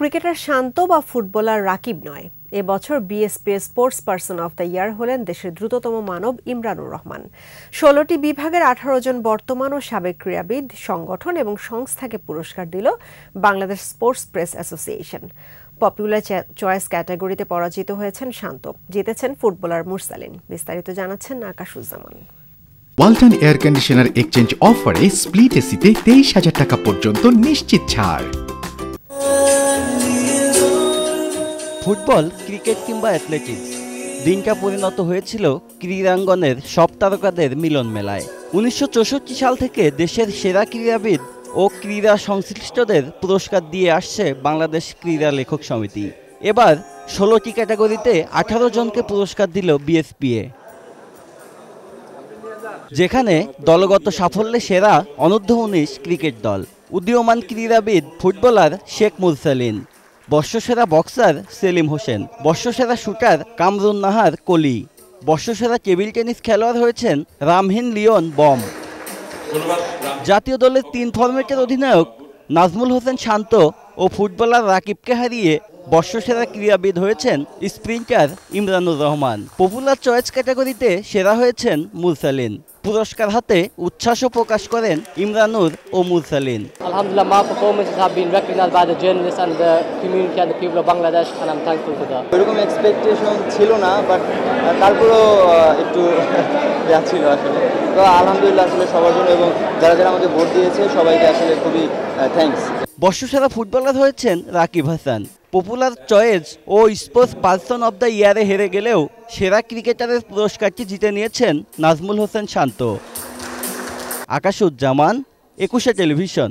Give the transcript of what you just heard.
Cricketer শান্ত বা footballer Rakib নয়, এবছর BSP sports person of the year হলেন দেশের দ্রুততম মানব ইমরানুর রহমান। ১৬টি বিভাগের ১৮ জন বর্তমান ও সাবেক ক্রীড়াবিদ, সংগঠন এবং সংস্থাকে পুরস্কার দিল Bangladesh sports press association. Popular choice ক্যাটাগরিতে পরাজিত হয়েছেন শান্ত, জিতেছেন ফুটবলার মুরসালিন। বিস্তারিত জানাচ্ছেন আকাশুজ্জামান। ওয়ালটন এয়ার কন্ডিশনার এক্সচেঞ্জ অফারে স্প্লিট এসিতে ২৩,০০০ টাকা পর্যন্ত নিশ্চিত ছাড়। ফুটবল, ক্রিকেট কিংবা অ্যাথলেটিক্স, দিনটা পরিণত হয়েছিল ক্রীড়াঙ্গনের সব তারকাদের মিলন মেলায়। ১৯৬৪ সাল থেকে দেশের সেরা ক্রীড়াবিদ ও ক্রীড়া সংশ্লিষ্টদের পুরস্কার দিয়ে আসছে বাংলাদেশ ক্রীড়া লেখক সমিতি। এবার ১৬টি ক্যাটাগরিতে ১৮ জনকে পুরস্কার দিল বিএসপিএ, যেখানে দলগত সাফল্যে সেরা অনূর্ধ্ব-১৯ ক্রিকেট দল, উদীয়মান ক্রীড়াবিদ ফুটবলার শেখ মুরসালিন, বর্ষসেরা বক্সার সেলিম হোসেন, বর্ষসেরা শুটার কামরুন নাহার কলি, বর্ষসেরা টেবিল টেনিস খেলোয়াড় হয়েছেন রামহীন লিওন বম। জাতীয় দলের ৩ ফরম্যাটের অধিনায়ক নাজমুল হোসেন শান্ত ও ফুটবলার রাকিবকে হারিয়ে বর্ষসেরা ক্রীড়াবিদ হয়েছেন Sprinter Imranur Rahman. Popular choice ক্যাটাগরিতে সেরা হয়েছেন মুরসালিন। পুরস্কার হাতে উচ্ছ্বাসও প্রকাশ করেন ইমরানুর ও মুরসালিন। Alhamdulillah, my performances have been recognized by the journalists and the community and the people of Bangladesh, and I'm thankful for that. এরকম এক্সপেকটেশন ছিল না, বাট তারপরেও একটু ছিল আসলে। তো আলহামদুলিল্লাহ আসলে সবার জন্য এবং যারা যারা আমাকে ভোট দিয়েছে সবাইকে আসলে খুবই থ্যাঙ্কস। বর্ষসেরা ফুটবলার হয়েছেন রাকিব হাসান। পপুলার চয়েস ও স্পোর্টস পারসন অব দ্য ইয়ারে হেরে গেলেও সেরা ক্রিকেটারের পুরস্কারটি জিতে নিয়েছেন নাজমুল হোসেন শান্ত। আকাশুজ্জামান, ২১ টেলিভিশন।